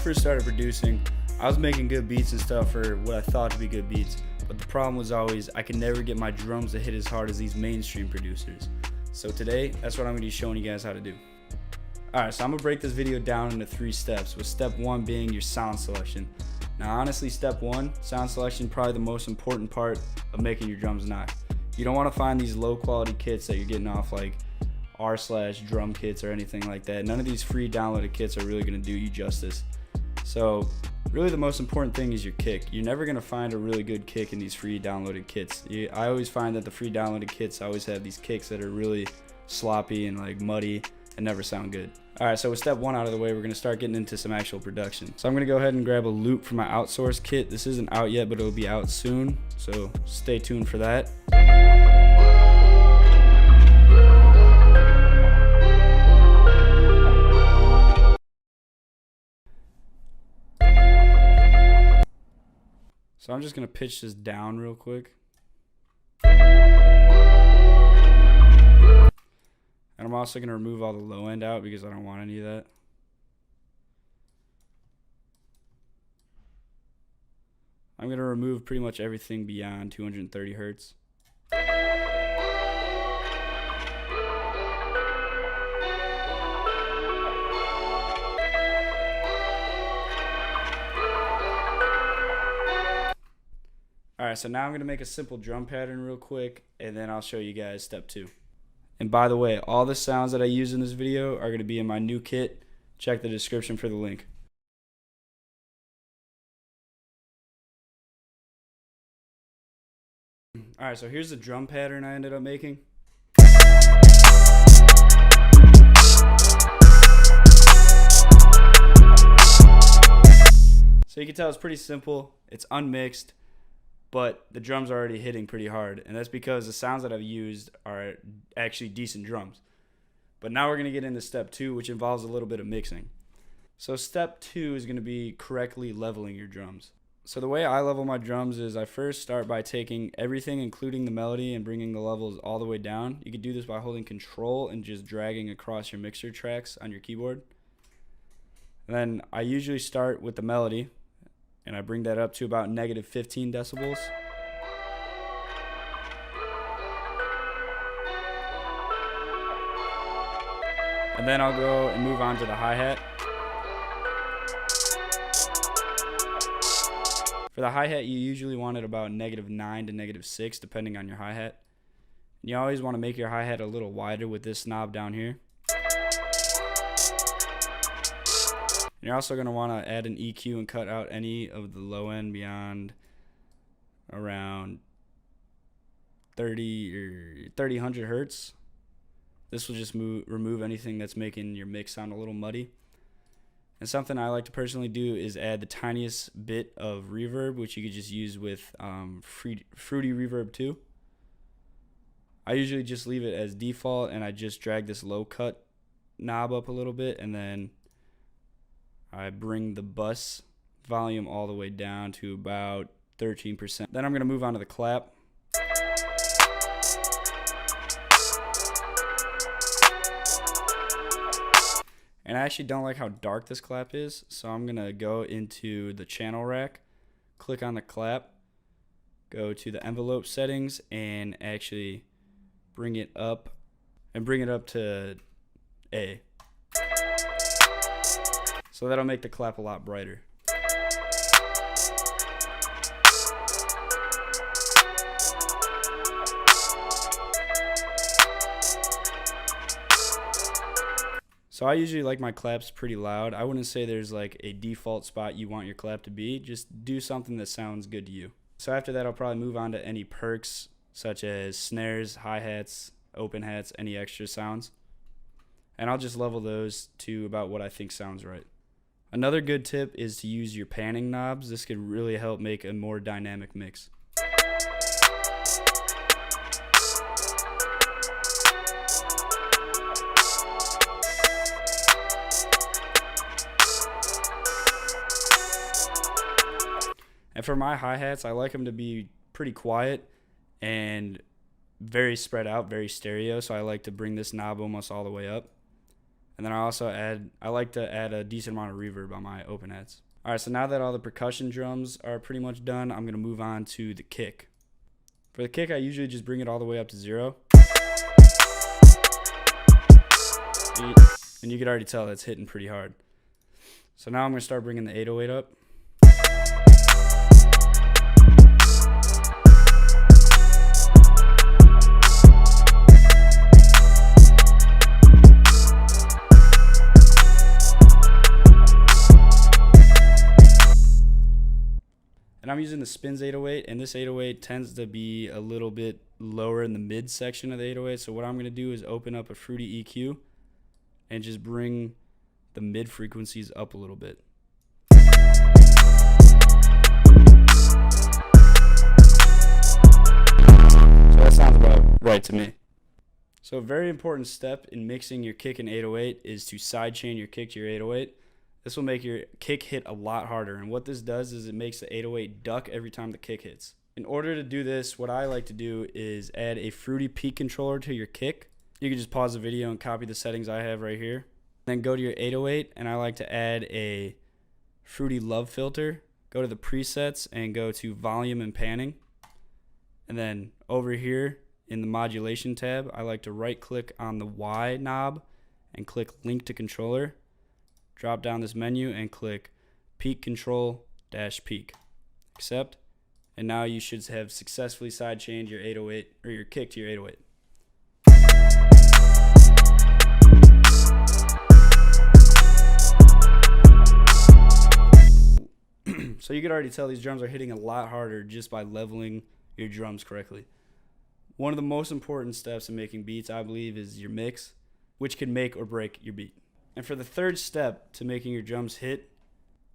first started producing, I was making good beats and stuff for what I thought to be good beats, but the problem was always I could never get my drums to hit as hard as these mainstream producers. So today, that's what I'm going to be showing you guys how to do. Alright, so I'm going to break this video down into 3 steps, with step 1 being your sound selection. Now honestly, step 1, sound selection, probably the most important part of making your drums knock. You don't want to find these low quality kits that you're getting off like r/drum kits or anything like that. None of these free downloaded kits are really going to do you justice. So really the most important thing is your kick. You're never going to find a really good kick in these free downloaded kits. I always find that the free downloaded kits always have these kicks that are really sloppy and like muddy and never sound good. Alright, so with step 1 out of the way, we're going to start getting into some actual production. So I'm going to go ahead and grab a loop from my outsourced kit. This isn't out yet, but it'll be out soon, so stay tuned for that. So I'm just going to pitch this down real quick. And I'm also going to remove all the low end out because I don't want any of that. I'm going to remove pretty much everything beyond 230 hertz. Alright, so now I'm going to make a simple drum pattern real quick, and then I'll show you guys step 2. And by the way, all the sounds that I use in this video are going to be in my new kit. Check the description for the link. Alright, so here's the drum pattern I ended up making. So you can tell it's pretty simple, it's unmixed, but the drums are already hitting pretty hard, and that's because the sounds that I've used are actually decent drums. But now we're going to get into step 2, which involves a little bit of mixing. So step 2 is going to be correctly leveling your drums. So the way I level my drums is I first start by taking everything, including the melody, and bringing the levels all the way down. You can do this by holding Control and just dragging across your mixer tracks on your keyboard. And then I usually start with the melody, and I bring that up to about -15 decibels. And then I'll go and move on to the hi-hat. For the hi-hat, you usually want it about -9 to -6, depending on your hi-hat. And you always want to make your hi-hat a little wider with this knob down here. And you're also going to want to add an EQ and cut out any of the low end beyond around 300 hertz. This will just remove anything that's making your mix sound a little muddy. And something I like to personally do is add the tiniest bit of reverb, which you could just use with Fruity Reverb 2. I usually just leave it as default, and I just drag this low cut knob up a little bit, and then I bring the bus volume all the way down to about 13%. Then I'm going to move on to the clap. And I actually don't like how dark this clap is, so I'm going to go into the channel rack, click on the clap, go to the envelope settings, and actually bring it up to A. So that'll make the clap a lot brighter. So I usually like my claps pretty loud. I wouldn't say there's like a default spot you want your clap to be. Just do something that sounds good to you. So after that, I'll probably move on to any perks such as snares, hi-hats, open hats, any extra sounds. And I'll just level those to about what I think sounds right. Another good tip is to use your panning knobs. This could really help make a more dynamic mix. And for my hi-hats, I like them to be pretty quiet and very spread out, very stereo. So I like to bring this knob almost all the way up. And then I like to add a decent amount of reverb on my open heads. All right, so now that all the percussion drums are pretty much done, I'm gonna move on to the kick. For the kick, I usually just bring it all the way up to 0. And you can already tell that's hitting pretty hard. So now I'm gonna start bringing the 808 up. And I'm using the Spins 808, and this 808 tends to be a little bit lower in the mid section of the 808. So what I'm going to do is open up a Fruity EQ and just bring the mid frequencies up a little bit. So that sounds about right to me. So a very important step in mixing your kick and 808 is to sidechain your kick to your 808. This will make your kick hit a lot harder, and what this does is it makes the 808 duck every time the kick hits. In order to do this, what I like to do is add a Fruity peak controller to your kick. You can just pause the video and copy the settings I have right here. Then go to your 808, and I like to add a Fruity Love filter. Go to the presets and go to volume and panning. And then over here in the modulation tab, I like to right click on the Y knob and click link to controller. Drop down this menu and click peak control - peak. Accept. And now you should have successfully sidechained your 808 or your kick to your 808. So you can already tell these drums are hitting a lot harder just by leveling your drums correctly. One of the most important steps in making beats, I believe, is your mix, which can make or break your beat. And for the third step to making your drums hit,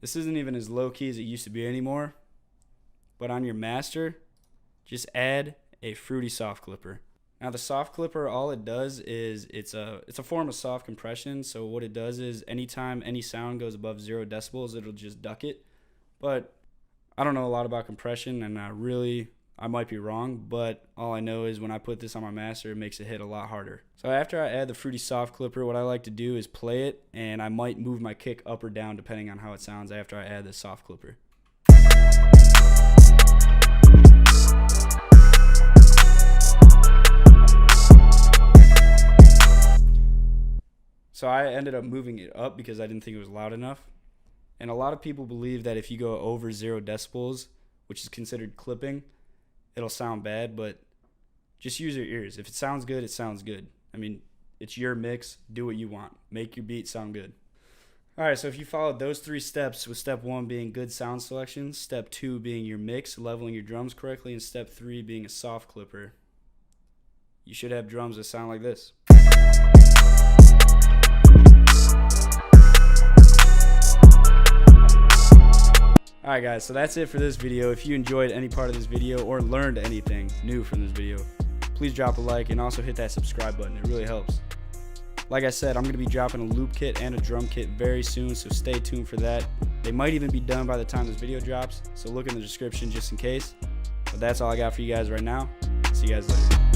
this isn't even as low key as it used to be anymore, but on your master, just add a Fruity soft clipper. Now the soft clipper, all it does is it's a form of soft compression. So what it does is anytime any sound goes above 0 decibels, it'll just duck it. But I don't know a lot about compression, and I might be wrong, but all I know is when I put this on my master, it makes it hit a lot harder. So after I add the Fruity soft clipper, what I like to do is play it, and I might move my kick up or down depending on how it sounds after I add the soft clipper. So I ended up moving it up because I didn't think it was loud enough. And a lot of people believe that if you go over 0 decibels, which is considered clipping, it'll sound bad, but just use your ears. If it sounds good, it sounds good. I mean, it's your mix. Do what you want. Make your beat sound good. All right, so if you followed those 3 steps, with step 1 being good sound selection, step 2 being your mix, leveling your drums correctly, and step 3 being a soft clipper, you should have drums that sound like this. Alright guys, so that's it for this video. If you enjoyed any part of this video or learned anything new from this video, please drop a like and also hit that subscribe button. It really helps. Like I said, I'm going to be dropping a loop kit and a drum kit very soon, so stay tuned for that. They might even be done by the time this video drops, so look in the description just in case. But that's all I got for you guys right now. See you guys later.